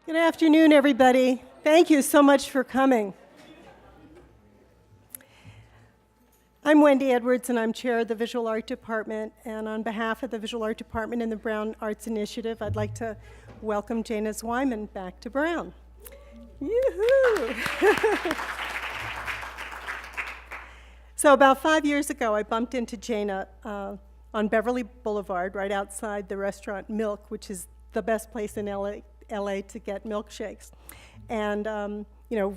Good afternoon, everybody. Thank you so much for coming. I'm Wendy Edwards, and I'm chair of the Visual Art Department. And on behalf of the Visual Art Department and the Brown Arts Initiative, I'd like to welcome Jana Zweiman back to Brown. Yoo-hoo! So about 5 years ago, I bumped into Jana on Beverly Boulevard, right outside the restaurant Milk, which is the best place in LA to get milkshakes. And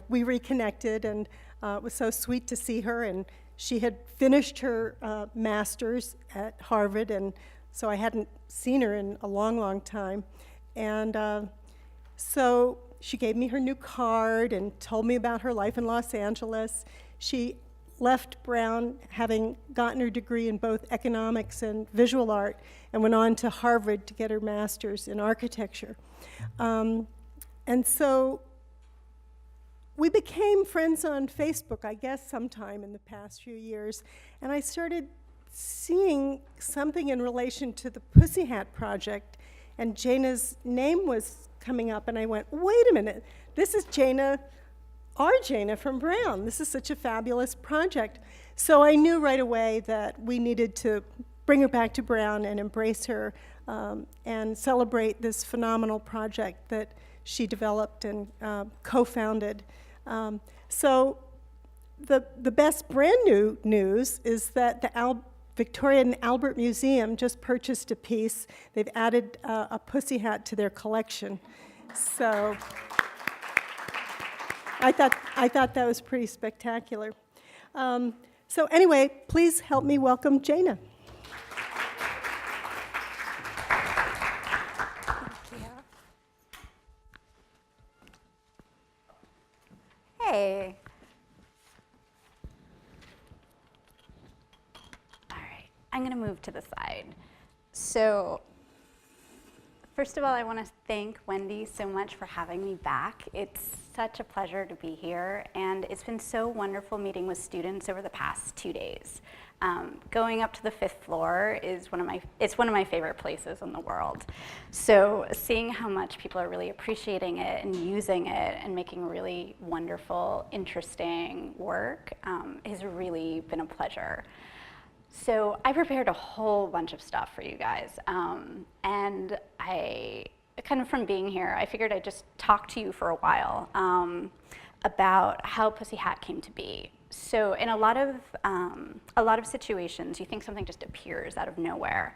we reconnected, and it was so sweet to see her. And she had finished her master's at Harvard, and so I hadn't seen her in a long, long time. And so she gave me her new card and told me about her life in Los Angeles. She left Brown having gotten her degree in both economics and visual art, and went on to Harvard to get her master's in architecture. And so we became friends on Facebook, I guess, sometime in the past few years, and I started seeing something in relation to the Pussy Hat Project, and Jana's name was coming up, and I went, wait a minute, this is Jana, our Jana from Brown. This is such a fabulous project. So I knew right away that we needed to bring her back to Brown and embrace her and celebrate this phenomenal project that she developed and co-founded. So the best brand new news is that the Victoria and Albert Museum just purchased a piece. They've added a pussy hat to their collection. So I thought that was pretty spectacular. So anyway, please help me welcome Jana. Hey. All right, I'm going to move to the side. So first of all, I want to thank Wendy so much for having me back. It's such a pleasure to be here, and it's been so wonderful meeting with students over the past 2 days. Going up to the 5th floor is one of my favorite places in the world. So seeing how much people are really appreciating it and using it and making really wonderful, interesting work has really been a pleasure. So I prepared a whole bunch of stuff for you guys, and kind of from being here, I figured I'd just talk to you for a while about how Pussy Hat came to be. So in a lot of situations, you think something just appears out of nowhere,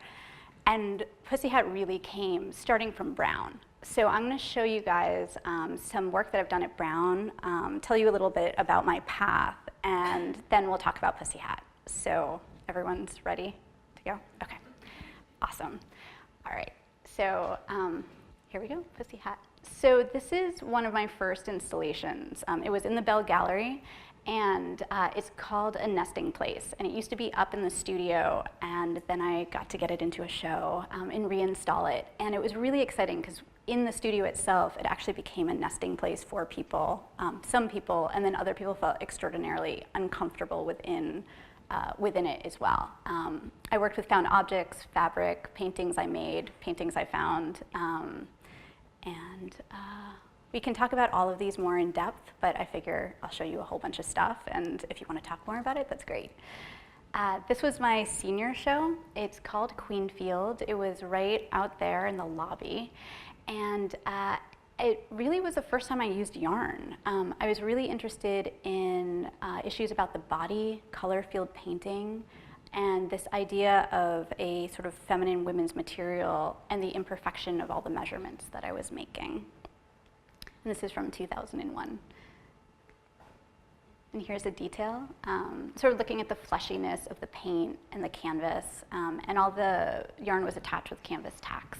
and Pussy Hat really came starting from Brown. So I'm going to show you guys some work that I've done at Brown, tell you a little bit about my path, and then we'll talk about Pussy Hat. So everyone's ready to go? Okay, awesome. All right, so here we go, Pussy Hat. So this is one of my first installations. It was in the Bell Gallery, and it's called A Nesting Place. And it used to be up in the studio, and then I got to get it into a show and reinstall it. And it was really exciting because in the studio itself, it actually became a nesting place for people, some people, and then other people felt extraordinarily uncomfortable within it as well. I worked with found objects, fabric, paintings I made, paintings I found, and we can talk about all of these more in depth, but I figure I'll show you a whole bunch of stuff, and if you want to talk more about it, that's great. This was my senior show. It's called Queenfield. It was right out there in the lobby, and it really was the first time I used yarn. I was really interested in issues about the body, color field painting, and this idea of a sort of feminine women's material and the imperfection of all the measurements that I was making. And this is from 2001. And here's a detail, sort of looking at the fleshiness of the paint and the canvas, and all the yarn was attached with canvas tacks.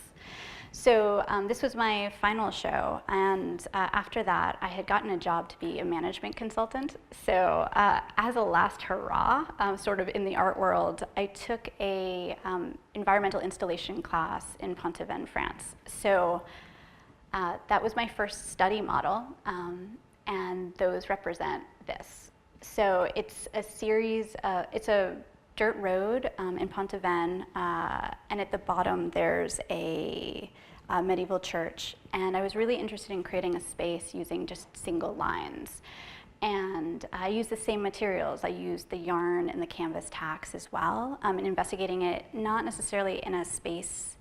So this was my final show, and after that, I had gotten a job to be a management consultant. So as a last hurrah, sort of in the art world, I took a environmental installation class in Pont-Aven, France. So that was my first study model, and those represent this. So it's a series, it's a dirt road in Pont-Aven, and at the bottom there's a a medieval church, and I was really interested in creating a space using just single lines. And I used the same materials. I used the yarn and the canvas tacks as well, and investigating it not necessarily in a space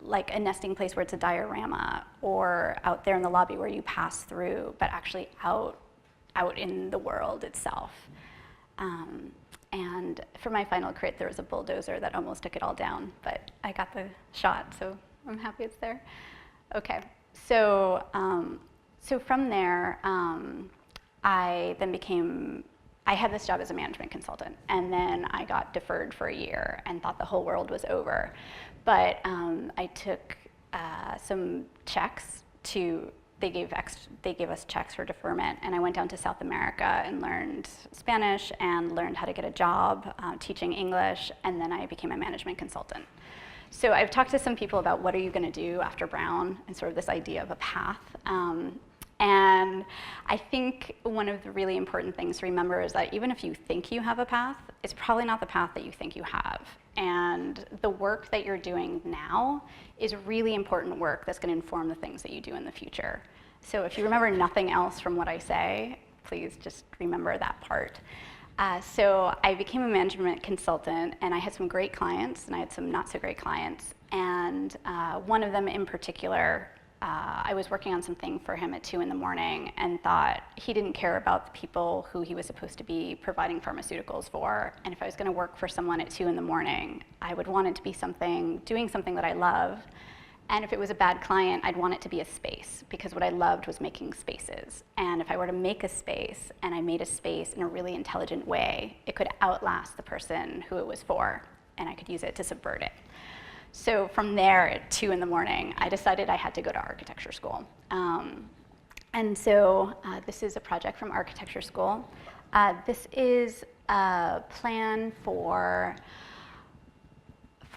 like a nesting place where it's a diorama, or out there in the lobby where you pass through, but actually out in the world itself. And for my final crit, there was a bulldozer that almost took it all down, but I got the shot, so I'm happy it's there. Okay, so from there, I had this job as a management consultant, and then I got deferred for a year and thought the whole world was over. But I took some checks they gave us checks for deferment, and I went down to South America and learned Spanish and learned how to get a job teaching English, and then I became a management consultant. So I've talked to some people about what are you going to do after Brown and sort of this idea of a path. And I think one of the really important things to remember is that even if you think you have a path, it's probably not the path that you think you have. And the work that you're doing now is really important work that's going to inform the things that you do in the future. So if you remember nothing else from what I say, please just remember that part. So I became a management consultant, and I had some great clients, and I had some not so great clients. And one of them in particular, I was working on something for him at 2 in the morning and thought he didn't care about the people who he was supposed to be providing pharmaceuticals for. And if I was going to work for someone at 2 in the morning, I would want it to be doing something that I love. And if it was a bad client, I'd want it to be a space, because what I loved was making spaces. And if I were to make a space, and I made a space in a really intelligent way, it could outlast the person who it was for, and I could use it to subvert it. So from there, at 2 in the morning, I decided I had to go to architecture school. And so this is a project from architecture school. This is a plan for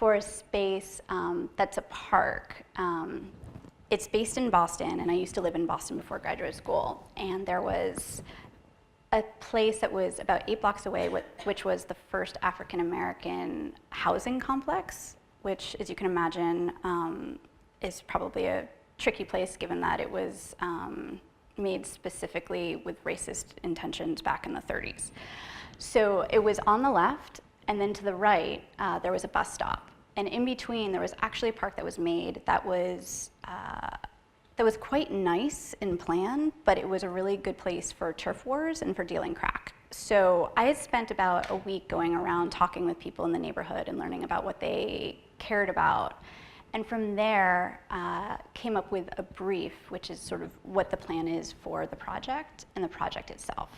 a space that's a park. It's based in Boston, and I used to live in Boston before graduate school. And there was a place that was about 8 blocks away, which was the first African-American housing complex, which, as you can imagine, is probably a tricky place, given that it was made specifically with racist intentions back in the 30s. So it was on the left, and then to the right, there was a bus stop. And in between, there was actually a park that was made that was quite nice in plan, but it was a really good place for turf wars and for dealing crack. So I had spent about a week going around talking with people in the neighborhood and learning about what they cared about. And from there, came up with a brief, which is sort of what the plan is for the project and the project itself.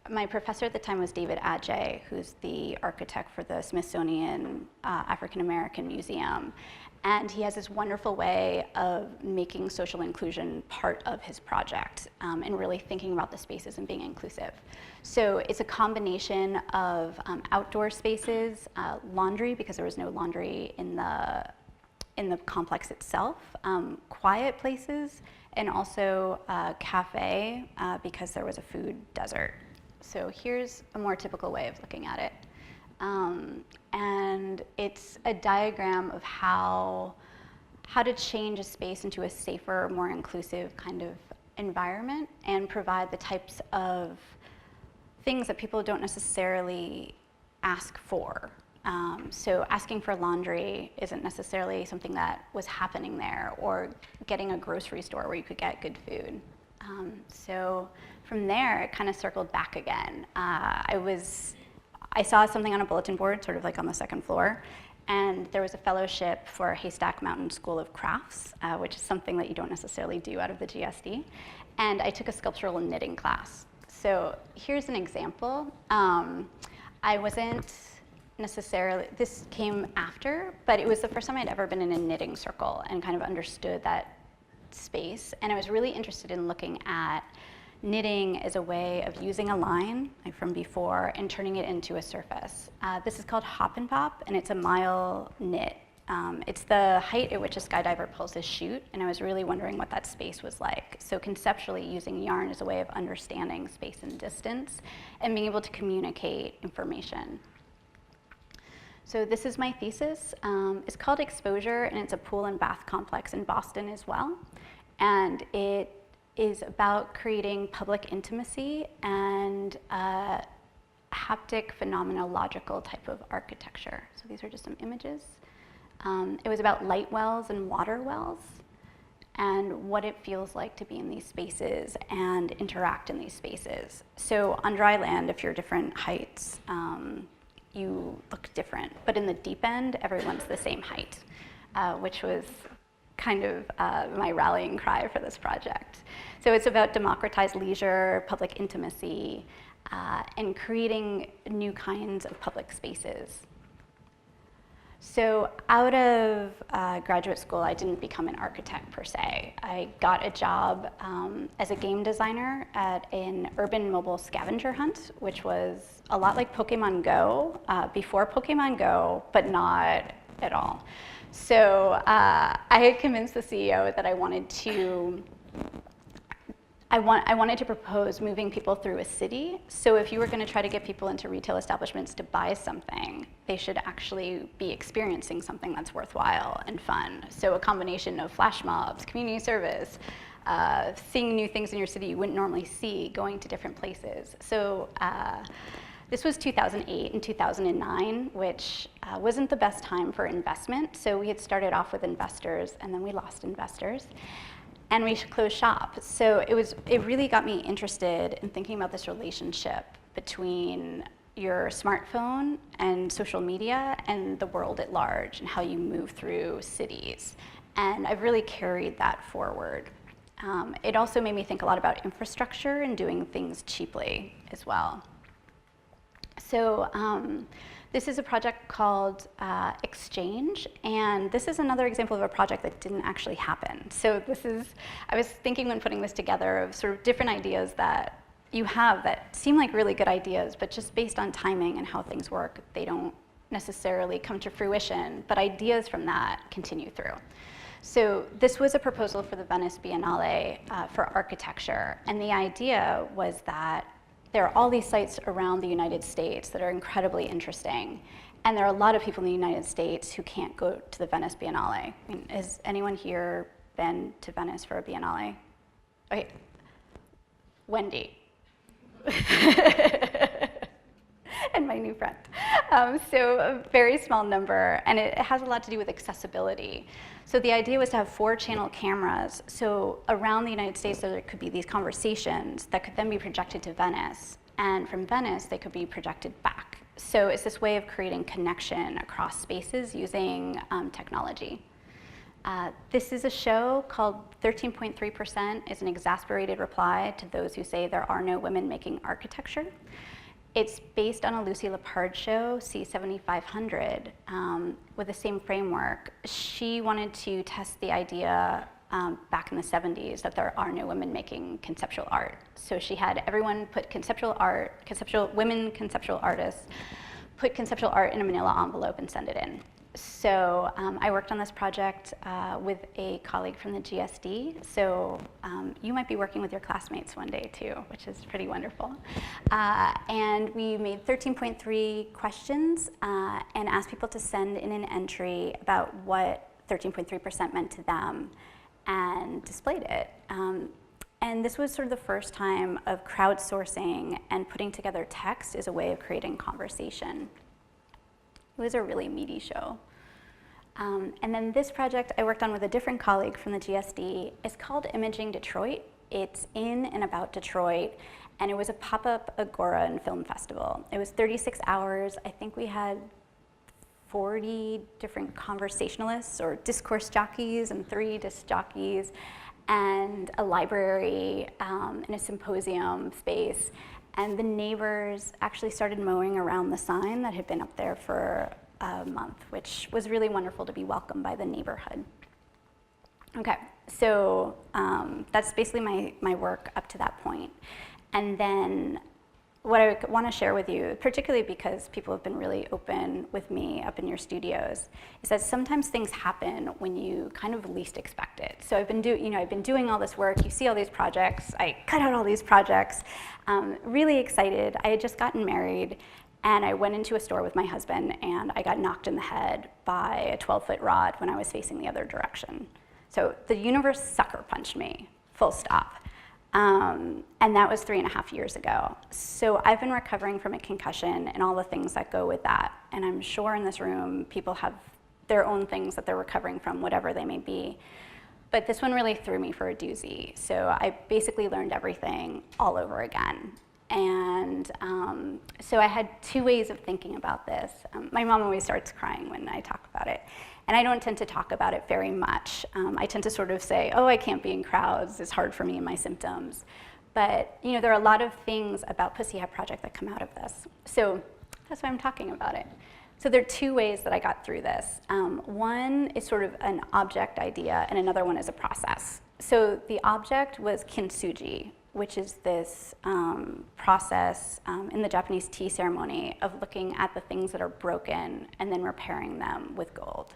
My professor at the time was David Adjaye, who's the architect for the Smithsonian African American Museum. And he has this wonderful way of making social inclusion part of his project, and really thinking about the spaces and being inclusive. So it's a combination of outdoor spaces, laundry, because there was no laundry in the complex itself, quiet places, and also a cafe, because there was a food desert. So here's a more typical way of looking at it. And it's a diagram of how to change a space into a safer, more inclusive kind of environment and provide the types of things that people don't necessarily ask for. So asking for laundry isn't necessarily something that was happening there, or getting a grocery store where you could get good food. So from there, it kind of circled back again. I saw something on a bulletin board, sort of like on the second floor, and there was a fellowship for Haystack Mountain School of Crafts, which is something that you don't necessarily do out of the GSD. And I took a sculptural knitting class. So here's an example. I wasn't necessarily, this came after, but it was the first time I'd ever been in a knitting circle and kind of understood that space. And I was really interested in looking at knitting as a way of using a line like from before and turning it into a surface. This is called Hop and Pop, and it's a mile knit. It's the height at which a skydiver pulls his chute, and I was really wondering what that space was like. So conceptually, using yarn as a way of understanding space and distance and being able to communicate information. So this is my thesis. It's called Exposure, and it's a pool and bath complex in Boston as well. And it is about creating public intimacy and haptic phenomenological type of architecture. So these are just some images. It was about light wells and water wells and what it feels like to be in these spaces and interact in these spaces. So on dry land, if you're different heights, you look different. But in the deep end, everyone's the same height, which was kind of my rallying cry for this project. So it's about democratized leisure, public intimacy, and creating new kinds of public spaces. So out of graduate school, I didn't become an architect per se. I got a job as a game designer at an urban mobile scavenger hunt, which was a lot like Pokemon Go, before Pokemon Go, but not at all. So I had convinced the CEO that I wanted to propose moving people through a city. So if you were going to try to get people into retail establishments to buy something, they should actually be experiencing something that's worthwhile and fun. So a combination of flash mobs, community service, seeing new things in your city you wouldn't normally see, going to different places. So this was 2008 and 2009, which wasn't the best time for investment. So we had started off with investors, and then we lost investors. And we closed shop. So it really got me interested in thinking about this relationship between your smartphone and social media and the world at large and how you move through cities. And I've really carried that forward. It also made me think a lot about infrastructure and doing things cheaply as well. So this is a project called Exchange, and this is another example of a project that didn't actually happen. So I was thinking when putting this together of sort of different ideas that you have that seem like really good ideas, but just based on timing and how things work, they don't necessarily come to fruition, but ideas from that continue through. So this was a proposal for the Venice Biennale for architecture, and the idea was that there are all these sites around the United States that are incredibly interesting, and there are a lot of people in the United States who can't go to the Venice Biennale. I mean, has anyone here been to Venice for a Biennale? Okay, Wendy. And my new friend. So a very small number, and it has a lot to do with accessibility. So the idea was to have 4-channel cameras. So around the United States, there could be these conversations that could then be projected to Venice. And from Venice, they could be projected back. So it's this way of creating connection across spaces using technology. This is a show called 13.3% is an exasperated reply to those who say there are no women making architecture. It's based on a Lucy Lippard show, C7500, with the same framework. She wanted to test the idea back in the 70s that there are no women making conceptual art. So she had everyone put women conceptual artists, put conceptual art in a manila envelope and send it in. So I worked on this project with a colleague from the GSD. So you might be working with your classmates one day too, which is pretty wonderful. And we made 13.3 questions and asked people to send in an entry about what 13.3% meant to them and displayed it. And this was sort of the first time of crowdsourcing and putting together text as a way of creating conversation. It was a really meaty show. And then this project I worked on with a different colleague from the GSD. It's called Imaging Detroit. It's in and about Detroit, and it was a pop-up Agora and film festival. It was 36 hours. I think we had 40 different conversationalists or discourse jockeys and 3 disc jockeys, and a library and a symposium space. And the neighbors actually started mowing around the sign that had been up there for a month, which was really wonderful to be welcomed by the neighborhood. Okay, so that's basically my work up to that point. And then what I want to share with you, particularly because people have been really open with me up in your studios, is that sometimes things happen when you kind of least expect it. So I've been doing all this work. You see all these projects. I cut out all these projects. Really excited. I had just gotten married, And I went into a store with my husband, and I got knocked in the head by a 12-foot rod when I was facing the other direction. So the universe sucker punched me, full stop. And that was 3.5 years ago. So I've been recovering from a concussion and all the things that go with that. And I'm sure in this room, people have their own things that they're recovering from, whatever they may be. But this one really threw me for a doozy. So I basically learned everything all over again. And so I had 2 ways of thinking about this. My mom always starts crying when I talk about it. And I don't tend to talk about it very much. I tend to sort of say, oh, I can't be in crowds. It's hard for me and my symptoms. But you know, there are a lot of things about Pussy Hat Project that come out of this. So that's why I'm talking about it. So there are 2 ways that I got through this. One is sort of an object idea, and another one is a process. So the object was kintsugi, which is this process in the Japanese tea ceremony of looking at the things that are broken and then repairing them with gold.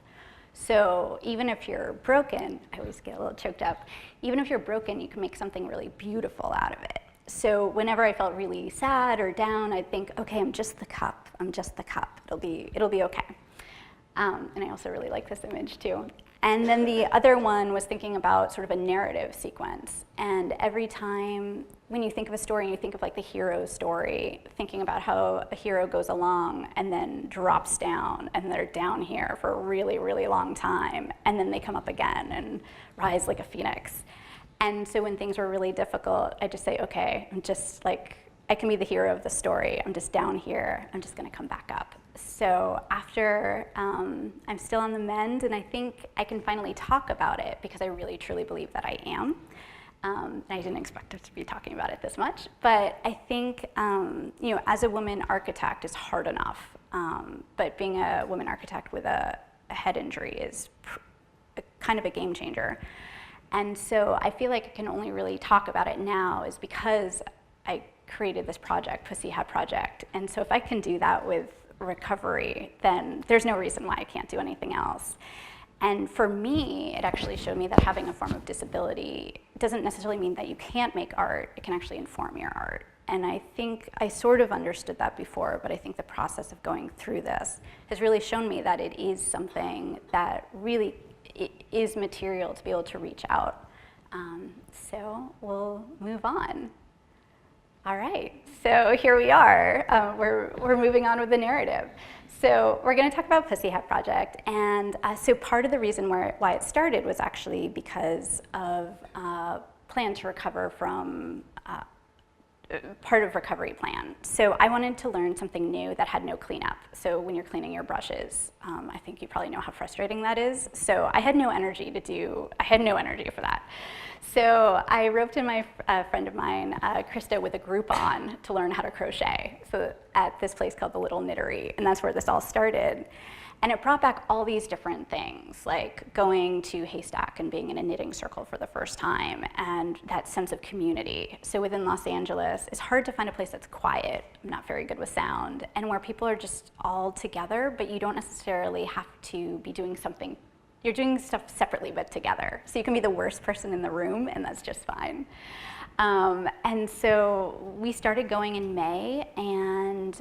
So even if you're broken, I always get a little choked up, even if you're broken, you can make something really beautiful out of it. So whenever I felt really sad or down, I'd think, okay, I'm just the cup, I'm just the cup, it'll be okay. And I also really like this image too. And then the other one was thinking about sort of a narrative sequence. And every time when you think of a story and you think of like the hero story, thinking about how a hero goes along and then drops down and they're down here for a really, really long time. And then they come up again and rise like a phoenix. And so when things were really difficult, I just say, okay, I'm just like, I can be the hero of the story. I'm just down here. I'm just gonna come back up. So after I'm still on the mend, and I think I can finally talk about it because I really truly believe that I am. And I didn't expect us to be talking about it this much, but I think you know, as a woman architect is hard enough, but being a woman architect with a head injury is kind of a game changer. And so I feel like I can only really talk about it now is because I created this project, Pussy Hat Project. And so if I can do that with recovery, then there's no reason why I can't do anything else. And for me, it actually showed me that having a form of disability doesn't necessarily mean that you can't make art. It can actually inform your art. And I think I sort of understood that before, but I think the process of going through this has really shown me that it is something that really is material to be able to reach out. So we'll move on. All right, so here we are. We're moving on with the narrative. So we're going to talk about Pussy Hat Project, and so part of the reason why it started was actually because of plan to recover from part of recovery plan. So I wanted to learn something new that had no cleanup. So when you're cleaning your brushes, I think you probably know how frustrating that is. So I had no energy for that. So I roped in my friend of mine, Krista, with a Groupon to learn how to crochet. So at this place called the Little Knittery, and that's where this all started. And it brought back all these different things, like going to Haystack and being in a knitting circle for the first time, and that sense of community. So within Los Angeles, it's hard to find a place that's quiet. I'm not very good with sound, and where people are just all together, but you don't necessarily have to be doing something. You're doing stuff separately but together. So you can be the worst person in the room, and that's just fine. And so we started going in May, and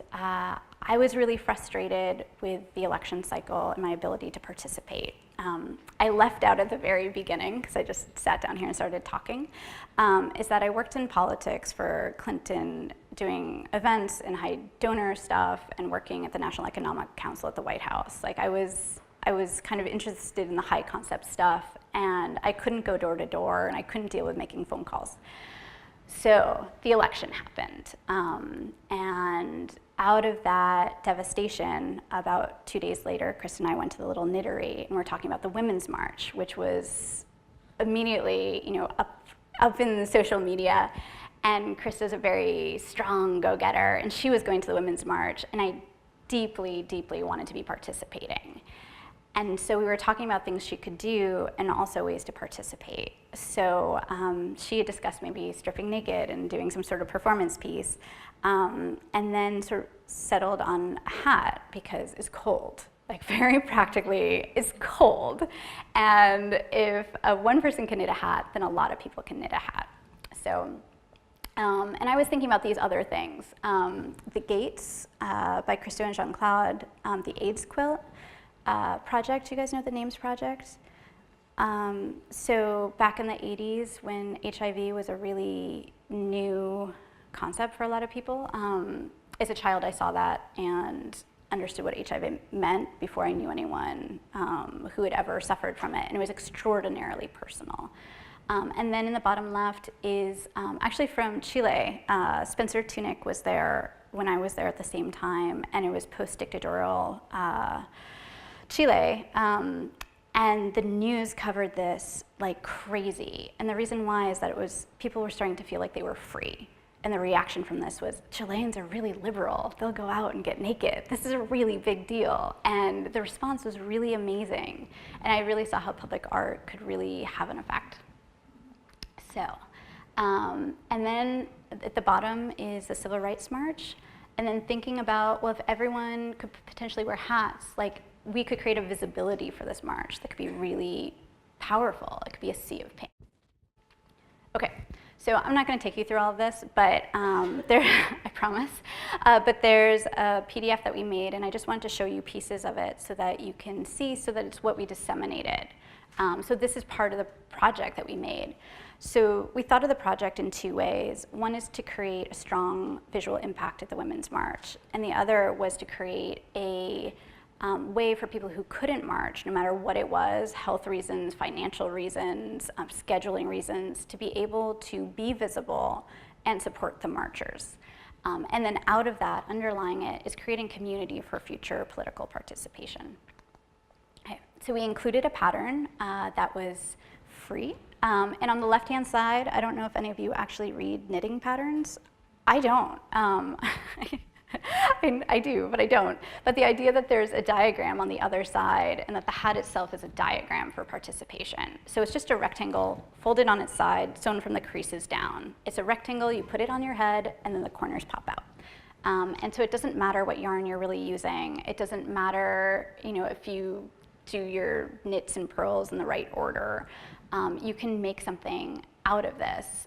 I was really frustrated with the election cycle and my ability to participate. I left out at the very beginning, because I just sat down here and started talking, is that I worked in politics for Clinton, doing events and high donor stuff, and working at the National Economic Council at the White House. Like I was kind of interested in the high concept stuff, and I couldn't go door to door, and I couldn't deal with making phone calls. So the election happened, and out of that devastation, about 2 days later, Chris and I went to the Little Knittery, and we're talking about the Women's March, which was immediately, you know, up in the social media. And Chris is a very strong go-getter, and she was going to the Women's March, and I deeply, deeply wanted to be participating. And so we were talking about things she could do and also ways to participate. So she had discussed maybe stripping naked and doing some sort of performance piece, and then sort of settled on a hat because it's cold. Like very practically, it's cold. And if one person can knit a hat, then a lot of people can knit a hat. So And I was thinking about these other things. The Gates by Christo and Jean-Claude, the AIDS Quilt project. You guys know the NAMES project? So back in the 80s, when HIV was a really new concept for a lot of people, as a child I saw that and understood what HIV meant before I knew anyone who had ever suffered from it, and it was extraordinarily personal. And then in the bottom left is actually from Chile. Spencer Tunick was there when I was there at the same time, and it was post-dictatorial Chile. And the news covered this like crazy. And the reason why is that people were starting to feel like they were free. And the reaction from this was, Chileans are really liberal. They'll go out and get naked. This is a really big deal. And the response was really amazing. And I really saw how public art could really have an effect. So, and then at the bottom is the Civil Rights March. And then thinking about, well, if everyone could potentially wear hats, like we could create a visibility for this march that could be really powerful. It could be a sea of pink. Okay, so I'm not going to take you through all of this, but I promise. But there's a PDF that we made, and I just wanted to show you pieces of it so that you can see, so that it's what we disseminated. So this is part of the project that we made. So we thought of the project in two ways. One is to create a strong visual impact at the Women's March, and the other was to create a way for people who couldn't march, no matter what it was, health reasons, financial reasons, scheduling reasons, to be able to be visible and support the marchers. And then out of that, underlying it, is creating community for future political participation. Okay, so we included a pattern that was free. And on the left-hand side, I don't know if any of you actually read knitting patterns. I don't. I do, but I don't. But the idea that there's a diagram on the other side and that the hat itself is a diagram for participation. So it's just a rectangle folded on its side, sewn from the creases down. It's a rectangle, you put it on your head, and then the corners pop out. And so it doesn't matter what yarn you're really using. It doesn't matter, if you do your knits and purls in the right order. You can make something out of this.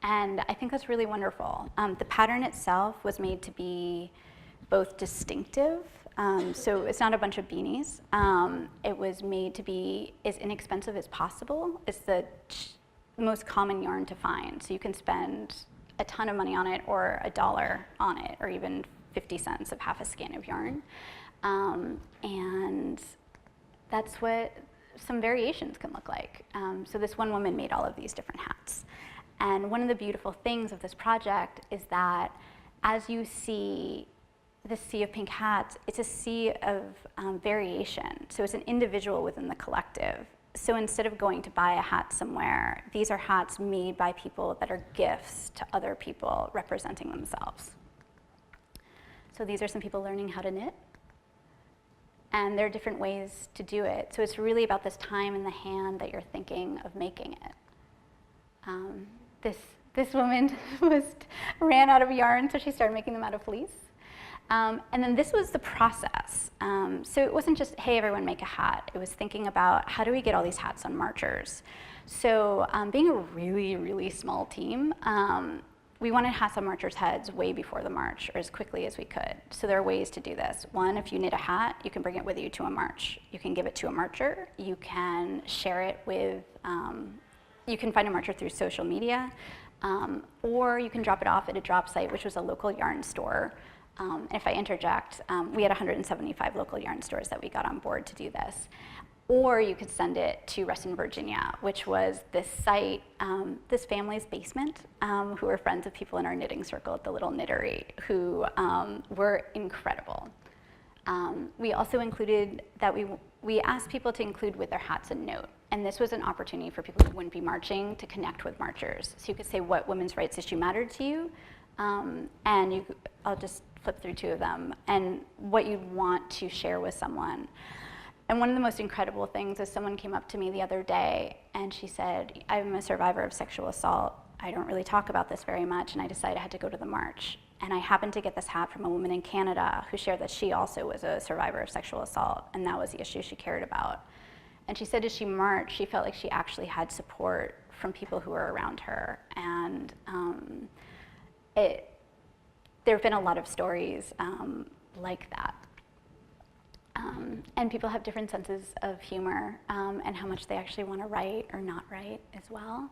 And I think that's really wonderful. The pattern itself was made to be both distinctive, so it's not a bunch of beanies. It was made to be as inexpensive as possible. It's the most common yarn to find, so you can spend a ton of money on it, or $1 on it, or even 50 cents of half a skein of yarn. And that's what some variations can look like. So this one woman made all of these different hats. And one of the beautiful things of this project is that as you see the sea of pink hats, it's a sea of variation. So it's an individual within the collective. So instead of going to buy a hat somewhere, these are hats made by people that are gifts to other people representing themselves. So these are some people learning how to knit. And there are different ways to do it. So it's really about this time in the hand that you're thinking of making it. This woman ran out of yarn, so she started making them out of fleece. And then this was the process. So it wasn't just, hey, everyone make a hat. It was thinking about, how do we get all these hats on marchers? So being a really, really small team, we wanted hats on marchers' heads way before the march, or as quickly as we could. So there are ways to do this. One, if you knit a hat, you can bring it with you to a march. You can give it to a marcher. You can share it with, you can find a marcher through social media, or you can drop it off at a drop site, which was a local yarn store. And if I interject, we had 175 local yarn stores that we got on board to do this. Or you could send it to Reston, Virginia, which was this site, this family's basement, who were friends of people in our knitting circle at the Little Knittery, who were incredible. We also included that we asked people to include with their hats a note. And this was an opportunity for people who wouldn't be marching to connect with marchers. So you could say what women's rights issue mattered to you, and I'll just flip through two of them, and what you'd want to share with someone. And one of the most incredible things is someone came up to me the other day and she said, I'm a survivor of sexual assault. I don't really talk about this very much, and I decided I had to go to the march. And I happened to get this hat from a woman in Canada who shared that she also was a survivor of sexual assault, and that was the issue she cared about. And she said as she marched, she felt like she actually had support from people who are around her. And there have been a lot of stories like that. And people have different senses of humor and how much they actually want to write or not write as well.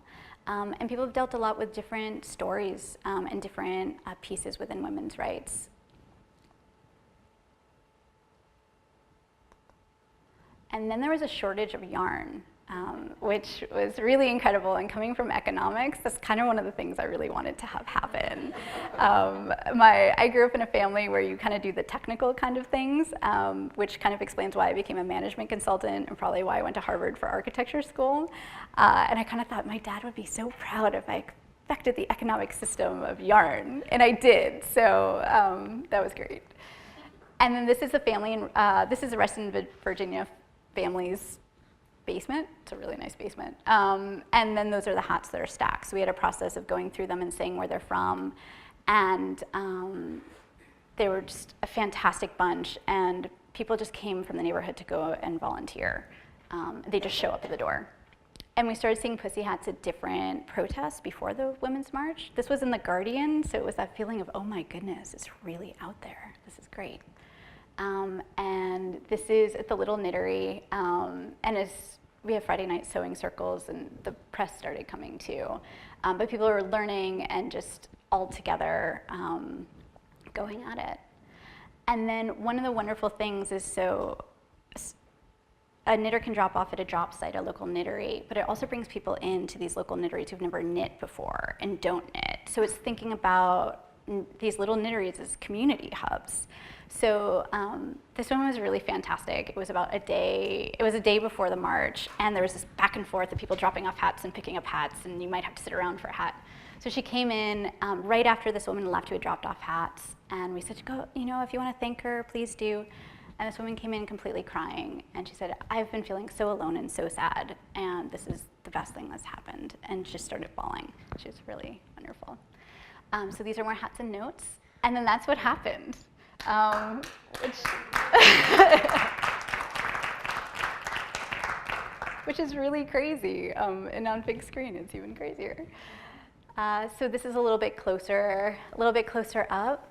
And people have dealt a lot with different stories and different pieces within women's rights. And then there was a shortage of yarn, which was really incredible. And coming from economics, that's kind of one of the things I really wanted to have happen. I grew up in a family where you kind of do the technical kind of things, which kind of explains why I became a management consultant and probably why I went to Harvard for architecture school. And I kind of thought my dad would be so proud if I affected the economic system of yarn, and I did. So that was great. And then this is a family, this is a Reston, Virginia family's basement. It's a really nice basement. And then those are the hats that are stacked. So we had a process of going through them and saying where they're from. And they were just a fantastic bunch. And people just came from the neighborhood to go and volunteer. They just show up at the door. And we started seeing pussy hats at different protests before the Women's March. This was in The Guardian, so it was that feeling of, oh my goodness, it's really out there. This is great. And this is at the Little Knittery, and we have Friday night sewing circles, and the press started coming too. But people were learning and just all together going at it. And then one of the wonderful things is, so a knitter can drop off at a drop site, a local knittery, but it also brings people into these local knitteries who've never knit before and don't knit. So it's thinking about these little knitteries as community hubs. So this one was really fantastic. It was about a day, it was a day before the march, and there was this back and forth of people dropping off hats and picking up hats, and you might have to sit around for a hat. So she came in right after this woman left who had dropped off hats, and we said, go, you know, if you want to thank her, please do. And this woman came in completely crying, and she said, I've been feeling so alone and so sad, and this is the best thing that's happened, and just started bawling. She was really wonderful. So these are more hats and notes, and then that's what happened. Which is really crazy, and on big screen it's even crazier. So this is a little bit closer up.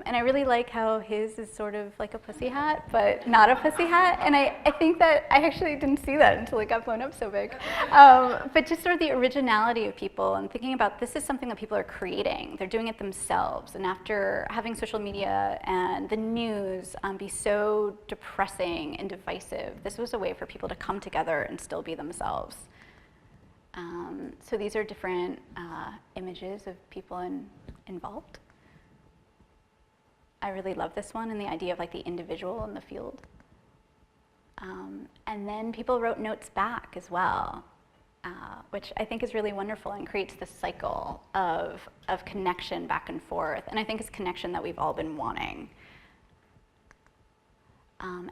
And I really like how his is sort of like a pussy hat, but not a pussy hat. And I think that I actually didn't see that until it got blown up so big. But just sort of the originality of people and thinking about this is something that people are creating. They're doing it themselves. And after having social media and the news be so depressing and divisive, this was a way for people to come together and still be themselves. So these are different images of people involved. I really love this one and the idea of like the individual in the field. And then people wrote notes back as well, which I think is really wonderful and creates this cycle of connection back and forth. And I think it's connection that we've all been wanting.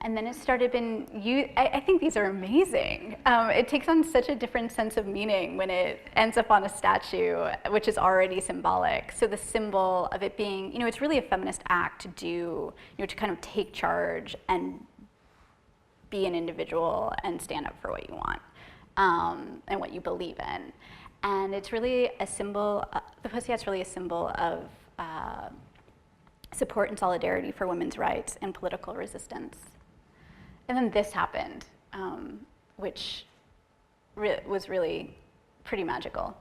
And then it started I think these are amazing. It takes on such a different sense of meaning when it ends up on a statue, which is already symbolic. So the symbol of it being, it's really a feminist act to do, to kind of take charge and be an individual and stand up for what you want and what you believe in. And it's really a symbol, the pussy hat's really a symbol of support and solidarity for women's rights and political resistance. And then this happened, which was really pretty magical.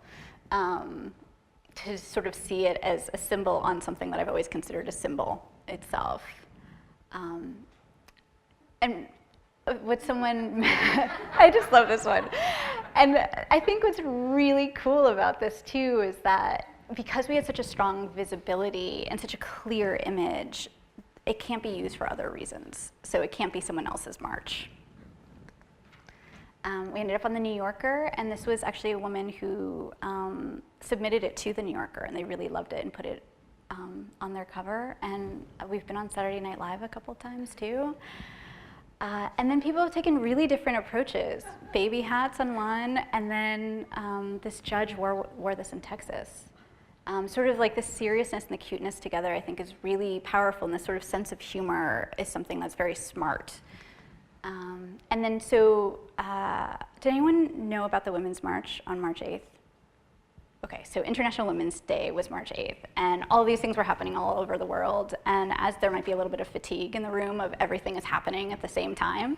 To sort of see it as a symbol on something that I've always considered a symbol itself. And what someone, I just love this one. And I think what's really cool about this too is that because we had such a strong visibility and such a clear image, it can't be used for other reasons. So it can't be someone else's march. We ended up on The New Yorker, and this was actually a woman who submitted it to The New Yorker, and they really loved it and put it on their cover. And we've been on Saturday Night Live a couple times too. And then people have taken really different approaches. Baby hats on one, and then this judge wore this in Texas. Sort of like the seriousness and the cuteness together, I think, is really powerful, and this sort of sense of humor is something that's very smart. And then, so, did anyone know about the Women's March on March 8th? Okay, so International Women's Day was March 8th, and all these things were happening all over the world, and as there might be a little bit of fatigue in the room of everything is happening at the same time,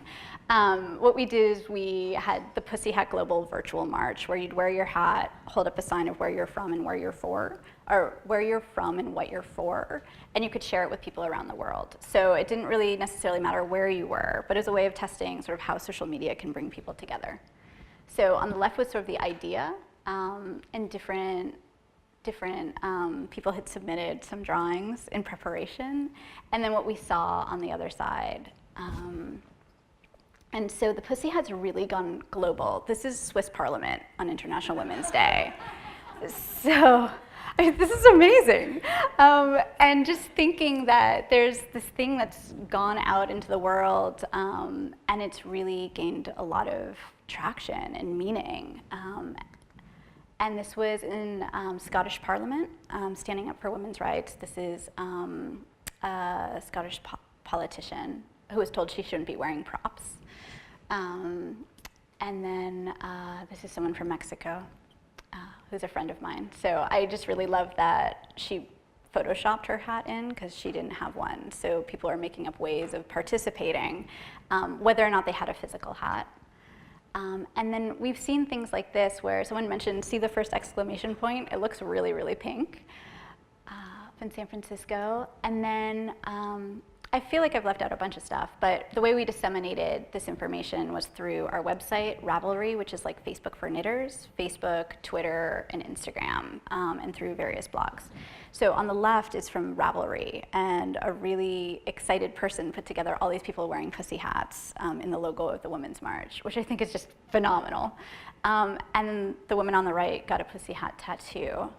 what we did is we had the Pussy Hat Global Virtual March, where you'd wear your hat, hold up a sign of where you're from and where you're for, or where you're from and what you're for, and you could share it with people around the world. So it didn't really necessarily matter where you were, but it was a way of testing sort of how social media can bring people together. So on the left was sort of the idea, and different people had submitted some drawings in preparation, and then what we saw on the other side. And so the Pussy Hat's really gone global. This is Swiss Parliament on International Women's Day. So, I mean, this is amazing. And just thinking that there's this thing that's gone out into the world, and it's really gained a lot of traction and meaning. And this was in Scottish Parliament, standing up for women's rights. This is a Scottish politician who was told she shouldn't be wearing props. And then this is someone from Mexico who's a friend of mine. So I just really love that she photoshopped her hat in because she didn't have one. So people are making up ways of participating, whether or not they had a physical hat. And then we've seen things like this where someone mentioned, see the first exclamation point? It looks really, really pink up in San Francisco. And then I feel like I've left out a bunch of stuff, but the way we disseminated this information was through our website, Ravelry, which is like Facebook for knitters, Facebook, Twitter, and Instagram, and through various blogs. So on the left is from Ravelry, and a really excited person put together all these people wearing pussy hats in the logo of the Women's March, which I think is just phenomenal. And the woman on the right got a pussy hat tattoo.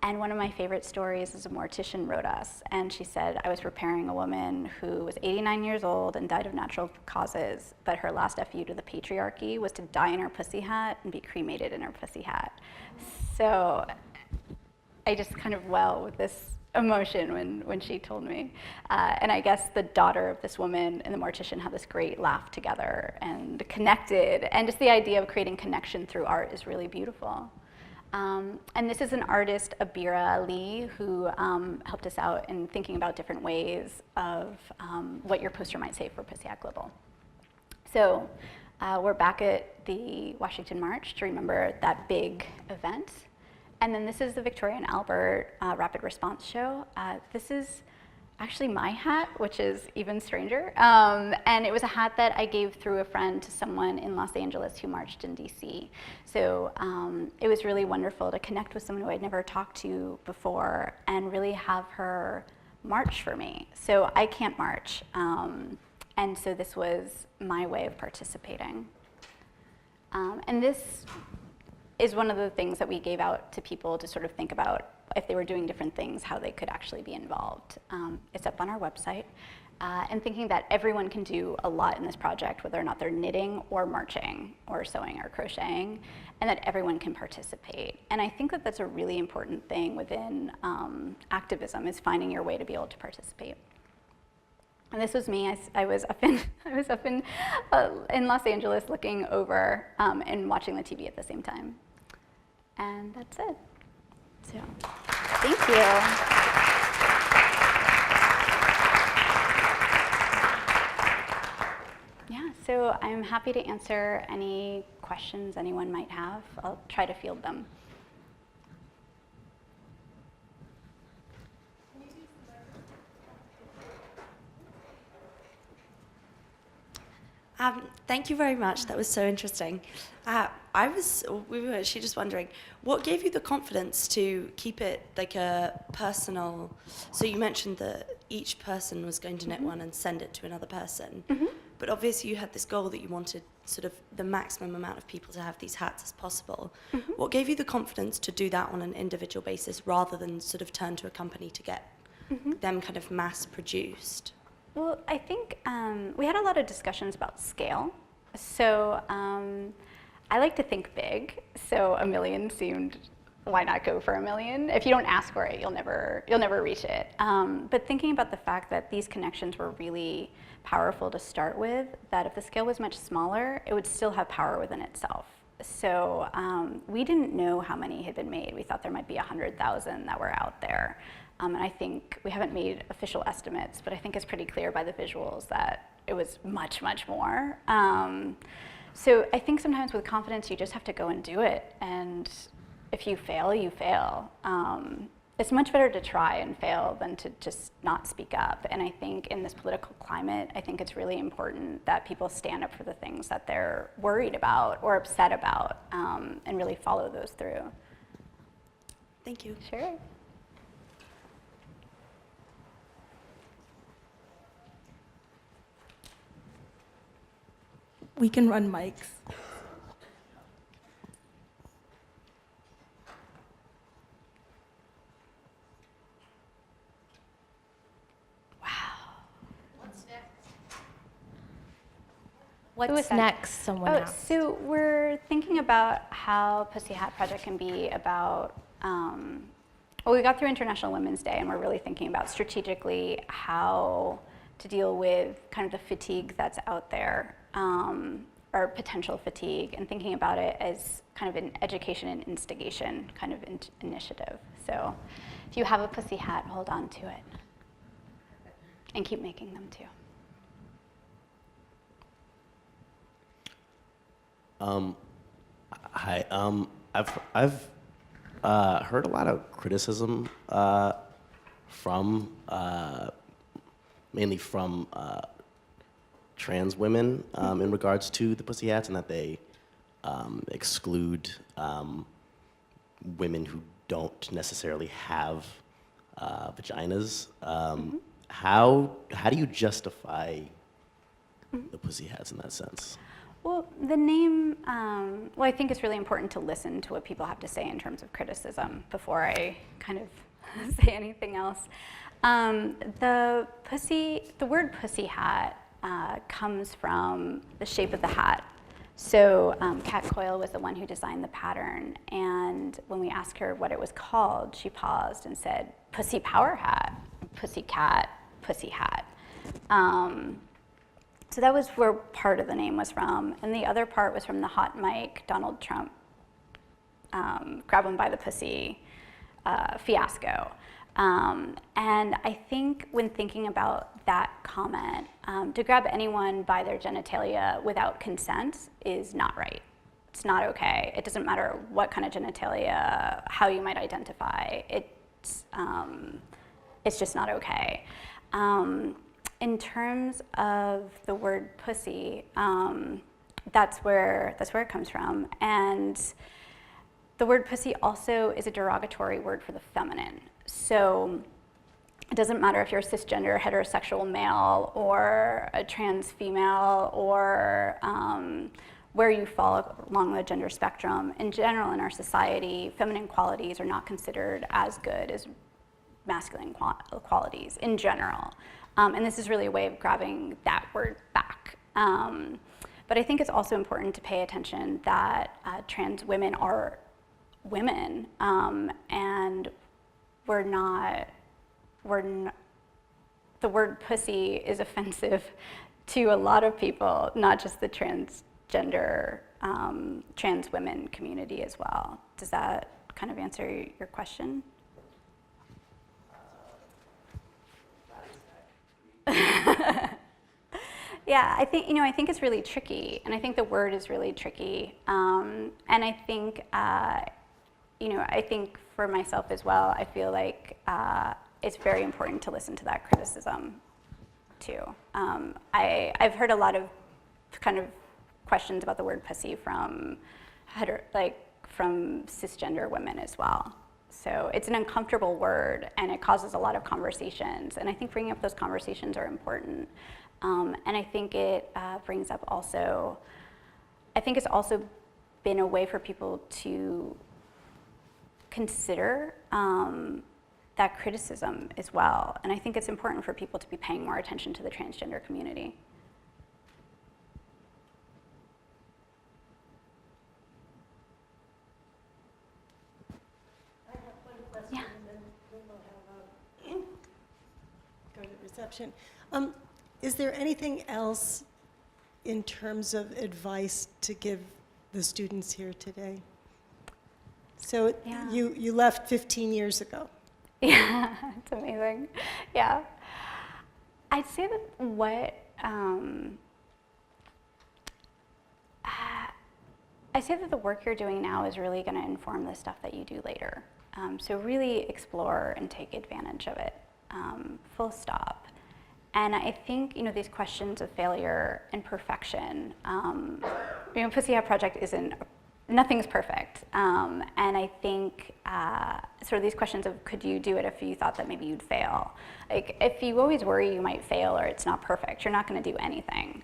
And one of my favorite stories is a mortician wrote us, and she said, I was preparing a woman who was 89 years old and died of natural causes, but her last FU to the patriarchy was to die in her pussy hat and be cremated in her pussy hat. So I just kind of well with this emotion when she told me. And I guess the daughter of this woman and the mortician had this great laugh together and connected, and just the idea of creating connection through art is really beautiful. And this is an artist, Abira Lee, who helped us out in thinking about different ways of what your poster might say for Pussy Hat Global. So we're back at the Washington March to remember that big event. And then this is the Victoria and Albert Rapid Response Show. This is actually my hat, which is even stranger. And it was a hat that I gave through a friend to someone in Los Angeles who marched in DC. So it was really wonderful to connect with someone who I'd never talked to before and really have her march for me. So I can't march. And so this was my way of participating. And this is one of the things that we gave out to people to sort of think about if they were doing different things, how they could actually be involved. It's up on our website. And thinking that everyone can do a lot in this project, whether or not they're knitting or marching or sewing or crocheting, and that everyone can participate. And I think that that's a really important thing within activism, is finding your way to be able to participate. And this was me. I was up in Los Angeles looking over and watching the TV at the same time. And that's it. So, thank you. Yeah, so I'm happy to answer any questions anyone might have. I'll try to field them. Thank you very much. That was so interesting. We were actually just wondering, what gave you the confidence to keep it like a personal? So you mentioned that each person was going to knit one and send it to another person, but obviously you had this goal that you wanted sort of the maximum amount of people to have these hats as possible. What gave you the confidence to do that on an individual basis rather than sort of turn to a company to get them kind of mass produced? Well, I think we had a lot of discussions about scale. So I like to think big, so 1 million seemed why not go for $1 million? If you don't ask for it, you'll never reach it. But thinking about the fact that these connections were really powerful to start with, that if the scale was much smaller, it would still have power within itself. So we didn't know how many had been made. We thought there might be 100,000 that were out there. And I think we haven't made official estimates, but I think it's pretty clear by the visuals that it was much, much more. So I think sometimes with confidence, you just have to go and do it. And if you fail, you fail. It's much better to try and fail than to just not speak up. And I think in this political climate, I think it's really important that people stand up for the things that they're worried about or upset about, and really follow those through. Thank you. Sure. We can run mics. Who is What's that? next? Someone asked. So we're thinking about how Pussy Hat Project can be about, well, we got through International Women's Day, and we're really thinking about strategically how to deal with kind of the fatigue that's out there, or potential fatigue, and thinking about it as kind of an education and instigation kind of initiative. So if you have a pussy hat, hold on to it, and keep making them too. Hi. I've heard a lot of criticism from mainly from trans women in regards to the Pussy Hats, and that they exclude women who don't necessarily have vaginas. How do you justify the Pussy Hats in that sense? Well, the name, well, I think it's really important to listen to what people have to say in terms of criticism before I kind of say anything else. The word pussy hat comes from the shape of the hat. So Kat Coyle was the one who designed the pattern, and when we asked her what it was called, she paused and said, pussy power hat, pussy cat, pussy hat. So that was where part of the name was from, and the other part was from the hot mic Donald Trump grab him by the pussy fiasco. And I think when thinking about that comment, to grab anyone by their genitalia without consent is not right. It's not okay. It doesn't matter what kind of genitalia, how you might identify. It's just not okay. In terms of the word pussy, that's where it comes from. And the word pussy also is a derogatory word for the feminine. So it doesn't matter if you're a cisgender heterosexual male or a trans female or where you fall along the gender spectrum. In general, in our society, feminine qualities are not considered as good as masculine qualities in general. And this is really a way of grabbing that word back. But I think it's also important to pay attention that trans women are women, and the word pussy is offensive to a lot of people, not just the transgender, trans women community as well. Does that kind of answer your question? Yeah, I think it's really tricky, and I think the word is really tricky, and I think I think for myself as well, I feel like it's very important to listen to that criticism too. I've heard a lot of kind of questions about the word pussy from cisgender women as well. So it's an uncomfortable word, and it causes a lot of conversations. And I think bringing up those conversations are important. And I think it brings up also, I think it's also been a way for people to consider that criticism as well. And I think it's important for people to be paying more attention to the transgender community. question, Yeah. and then we'll have go to reception. Is there anything else in terms of advice to give the students here today? So Yeah. you left 15 years ago. Yeah, it's amazing. Yeah. I'd say that I say that the work you're doing now is really going to inform the stuff that you do later. So really explore and take advantage of it, full stop. And I think, these questions of failure and perfection, Pussy Hat Project nothing's perfect. And I think sort of these questions of could you do it if you thought that maybe you'd fail? Like if you always worry you might fail or it's not perfect, you're not going to do anything.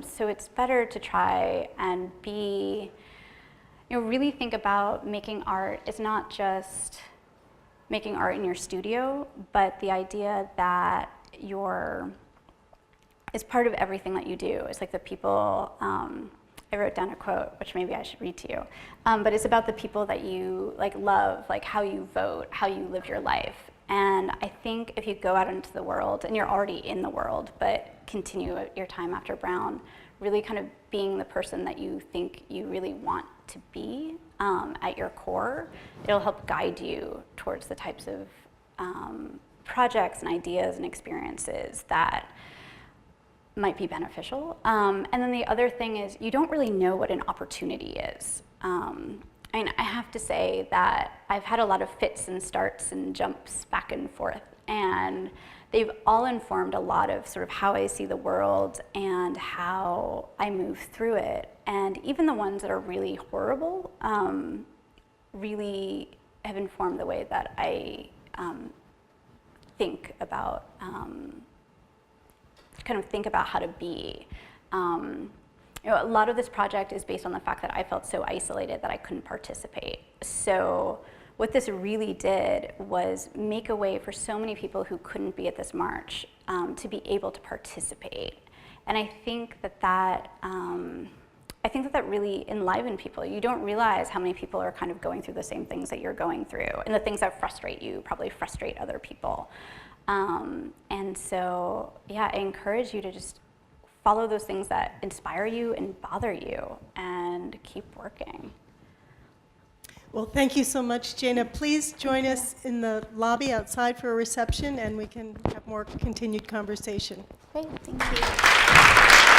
So it's better to try and really think about making art is not just making art in your studio, but the idea that is part of everything that you do. It's like the people, I wrote down a quote, which maybe I should read to you, but it's about the people that you love, like how you vote, how you live your life. And I think if you go out into the world, and you're already in the world, but continue your time after Brown, really kind of being the person that you think you really want to be at your core, it'll help guide you towards the types of projects and ideas and experiences that might be beneficial. And then the other thing is you don't really know what an opportunity is. I have to say that I've had a lot of fits and starts and jumps back and forth, and they've all informed a lot of sort of how I see the world and how I move through it. And even the ones that are really horrible really have informed the way that I think about how to be. A lot of this project is based on the fact that I felt so isolated that I couldn't participate. So what this really did was make a way for so many people who couldn't be at this march to be able to participate. And I think that really enlivened people. You don't realize how many people are kind of going through the same things that you're going through, and the things that frustrate you probably frustrate other people. And so, yeah, I encourage you to just follow those things that inspire you and bother you and keep working. Well, thank you so much, Jana. Please join us in the lobby outside for a reception, and we can have more continued conversation. Great, thank you.